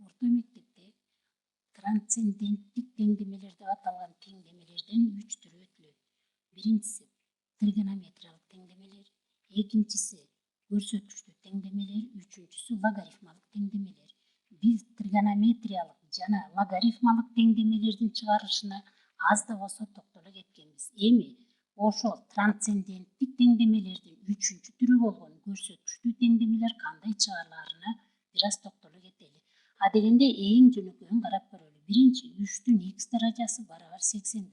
Orta mектепте трансценденттик теңдемелер деп аталган теңдемелерден 3 түрү өтүлөт. Биринчиси тригонометриялык теңдемелер, экинчиси көрсөткүчтүү теңдемелер, үчүнчүсү логарифмалык теңдемелер. Биз тригонометриялык жана логарифмалык теңдемелердин чыгарышына аз да болсо токтоло кеткенбиз. Эми ошол трансценденттик теңдемелердин үчүнчү түрү болгон көрсөткүчтүү теңдемелер кандай чыгарылаарына бир аз токтоло кетели. Адегенде эң жөнөкөйүн карап көрөлү. Биринчи 3-түн x даражасы барабар 81.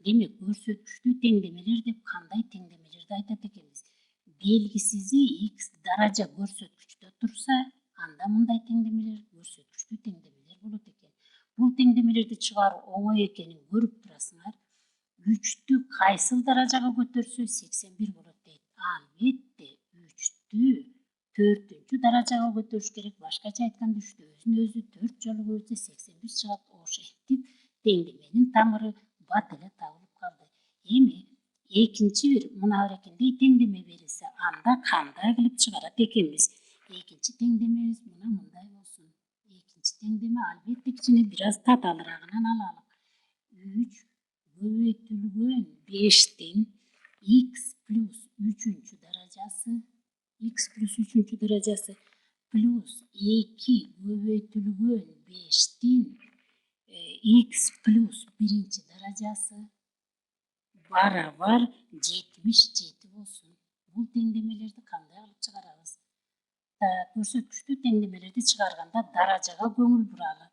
Демек көрсөткүчтүү теңдемелер деп кандай теңдемелерди айтат экенбиз? Белгисизи x даража көрсөткүчтө турса, анда мындай теңдемелер көрсөткүчтүү теңдемелер болот экен. Бул теңдемелерди чыгаруу оңой экенин көрүп турасыңар. 3-тү кайсыл даражага көтөрсө 81 болот дейт. Албетте 3-тү 4-үнчү даражага көтөрүш керек. Башкача айтканда 3-тү өзүн-өзү 4 жолу көбөйтсө 81 чыгат. Ошентип теңдеменин тамыры бат эле табылып калды. Эми экинчи бир мына баракендей теңдеме берилсе, анда кандай кылып чыгарат экенбиз? Экинчи теңдемебиз мына мындай болсун. Экинчи теңдеме албетте кичине бир аз татаалыраагынан алалык. 3 көбөйтүлгөн 5-тин x плюс 3-үнчү даражасы x плюс 3-үнчү даражасы плюс 2 көбөйтүлгөн 5-тин x плюс 1-инчи даражасы барабар 77 болсун. Бул теңдемелерди кандай кылып чыгарабыз? Көрсөткүчтүү теңдемелерди чыгарганда даражага көңүл буралы.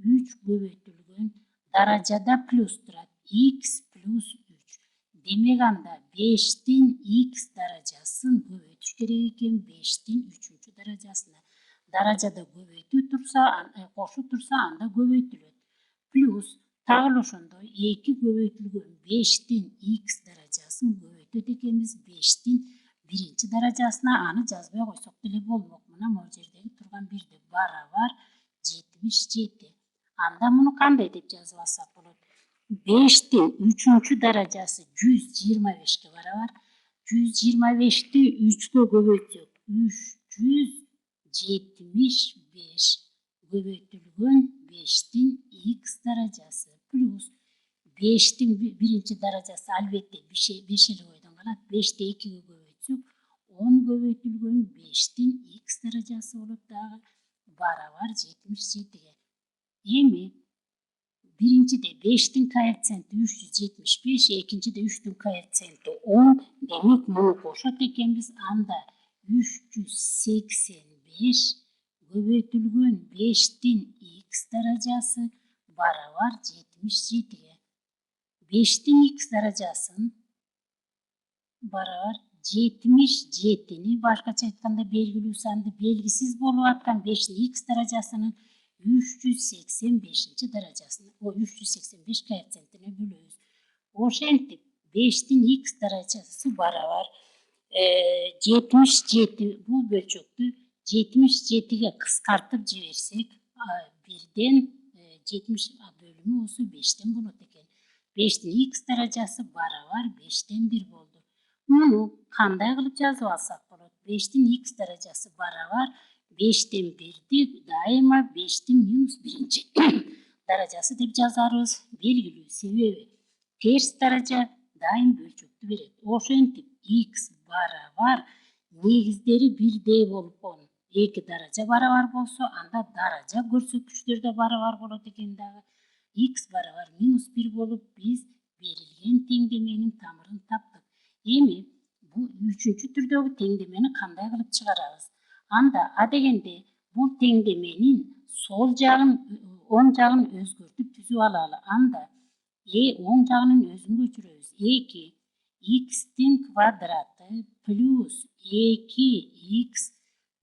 3 көбөйтүлгөн даражада плюс турат x плюс 3. Демек анда 5-тин x даражасын көбөйтүш керек экен 5-тин 3-үнчү даражасына. Даражада көбөйтүү турса, кошу турса анда көбөйтүлөт. Плюс тагы ошондой 2 көбөйтүлгөн 5-тин x даражасын көбөйтөт экенбиз 5-тин 1-инчи даражасына. Аны жазбай койсок деле болмок. Мына могу жердеги турган бирди барабар 77. Анда муну кандай деп жазып алсак болот? 5-тин 3-үнчү даражасы 125ке барабар. 125-ти 3-кө көбөйтсөк 375 көбөйтүлгөн 5-тин x даражасы плюс 5-тин 1-инчи даражасы албетте 5 эле ойдон калат. 5-ти 2-ге көбөйтсөк 10 көбөйтүлгөн 5-тин x даражасы болот дагы барабар 77-ге. Эми биринчиде 5-тин коэффициенти 375, экинчиде 3-түн коэффициенти 10. Демек муну кошот экенбиз. Анда 385 көбөйтүлгөн 5-тин x даражасы барабар 77-ге. 5-тин x даражасын барабар 77-ни башкача айтканда белгилүү санды белгисиз болуп аткан 5-тин x даражасынын 385 даражасына, 385 коэффициентине бөлөбүз. Ошентип 5-тин x даражасы барабар 77. Бул бөлчөктү 77-ге кыскартып жиберсек, бирден 70 бөлүмү осу 5-тен болот экен. 5-тин x даражасы барабар 5-тен 1 болду. Муну кандай кылып жазып алсак болот? 5-тин x даражасы барабар 5-тен 1-ди дайыма 5-тин минус 1-инчи даражасы деп жазарбыз. Белгилүү, себеби терс даража дайым бөлчөктү берет. Ошентип x барабар негиздери бирдей болгон эки даража барабар болсо, анда даража көрсөткүчтөр да барабар болот экен дагы. X барабар минус 1 болуп, биз берилген теңдеменин тамырын таптык. Эми бул 3-үнчү түрдөгү теңдемени кандай кылып чыгарабыз? Анда адегенде бул теңдеменин сол жагын, оң жагын өзгөртүп түзүп алалы. Анда оң жагынын өзүн көчүрөбүз. 2 x-тин квадраты плюс 2x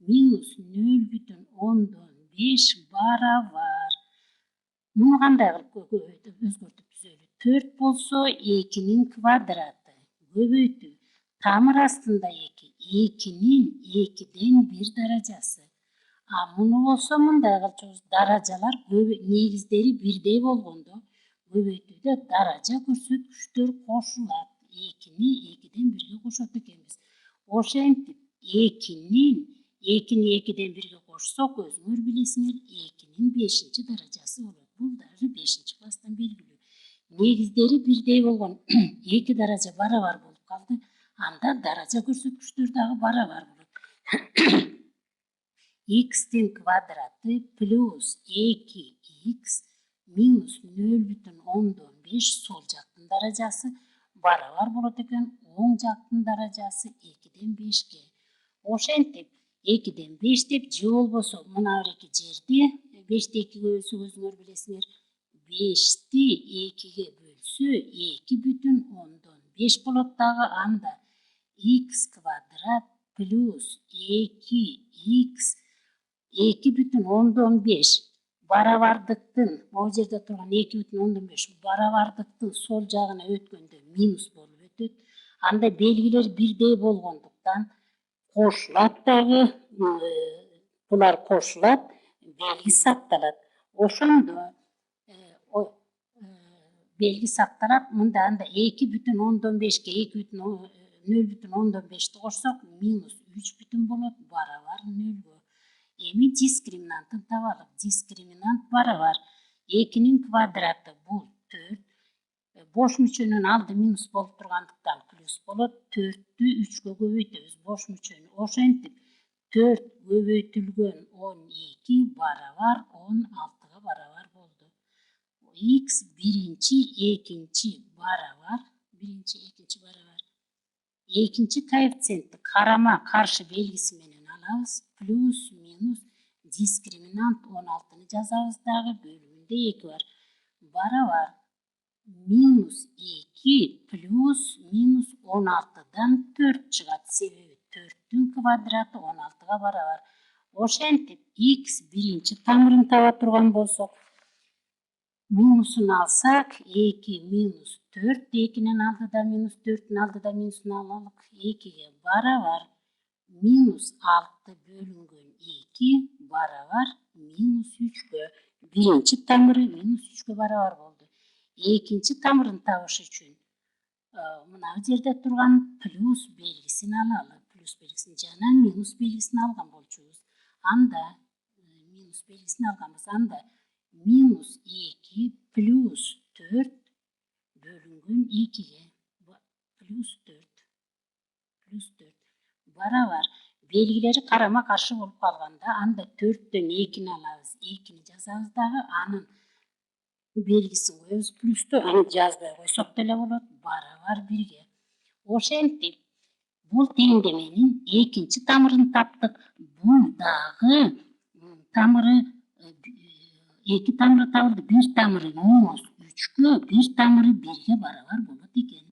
минус 0,5 барабар. Муну кандай кылып өзгөртүп түзөлү? 4 болсо 2-нин квадраты көбөйтүү. Тамыр астында 2, 2-нин 2-ден 1 даражасы. Муну болсо мындай кылчубуз. Даражалар негиздери бирдей болгондо көбөйтүүдө даража көрсөткүчтөр кошулат. 2-ни 2-ден 1-ге кошот экенбиз. Ошентип 2-нин 2'ni 2'den 1'ge koşsak özüңөр bilesiňer 2'nin 5-nji darajasy bolat. Bul dagı 5-nji klasstan belgilүү. Negizleri birдей bolgon 2 daraja barabar bolup kaldy. Anda daraja görsetküçleri dagı barabar bolat. X'tin kvadraty plus 2x minus 0,5 sol jaktın darajası barabar bolat eken, oň jaktın darajası 2'den 5'ge. Oşentip 2'den 5 dep ji bolboso mına bireki жерди 5'ti 2'ge bölsek özüňөр bilesiňer 5'ti 2'ge bölsö 2,5 bolat dagı anda x kvadrat plus 2x 2,5 barabardyktın o jerde turgan 2,5 barabardyktın sol jagına ötkönde minus bolup ötöt. Anda belgiler birдей bolgonduktan koşulat dagı, bular koşulat, belgi saktalat. Oşondo belgi saktalat, mında anda 2,5'ge 0,5'ti koşsak minus 3 bolat, barabar 0'ga. Emi diskriminantın tabalyk. Diskriminant barabar 2'nin kvadratı bul 4. Boş müçönün aldı minus bolup turgandyktan plus bolat. 4'tü 3'ge köbeytebiz boş müçönü. Oşentip 4 köbeytülgen 12 barabar 16'ga barabar boldu. X birinci, ekinci barabar. Birinci, ekinci barabar. Ekinci koeffisientni karama karşı belgisi menen alabız. Plus minus diskriminant 16'nı жазабыз dagı bölümünde 2 var. Barabar minus 2 plus minus 16'dan 4 çıgat. Sebebi 4'tün kvadratı 16'ga barabar. Oşentip x birinci tamırını taba turgan bolsak minusunu alsak 2 minus 4, 2'nin aldıda minus 4'ün aldıda minusunu alalık 2'ge barabar minus 6 bölüngen 2 barabar minus 3'ge. Birinci tamırı minus 3'ge barabar boldu. Ekinci tamırın tabış üçün mına jerde turgan plus belgisini alalı. Plus belgisini janan minus belgisini algan bolçubuz. Anda minus belgisini alganbız. Anda minus 2 plus 4 bölüngen 2'ge plus 4 barabar belgileri karama karşı bolup kalganda anda 4'tön 2'ni alabız. 2'ni жазабыз dagı anın belgisini koyabız plus'tu. Anı жазбай koysak dele bolat. Barabar 1'ge. Oşentip bul teňdemenin ekinci tamırını taptık. Bul dagı tamırı 2 tamırı tabıldı. 1 tamırı minus 3'ge, 1 tamırı 1'ge barabar bolat eken.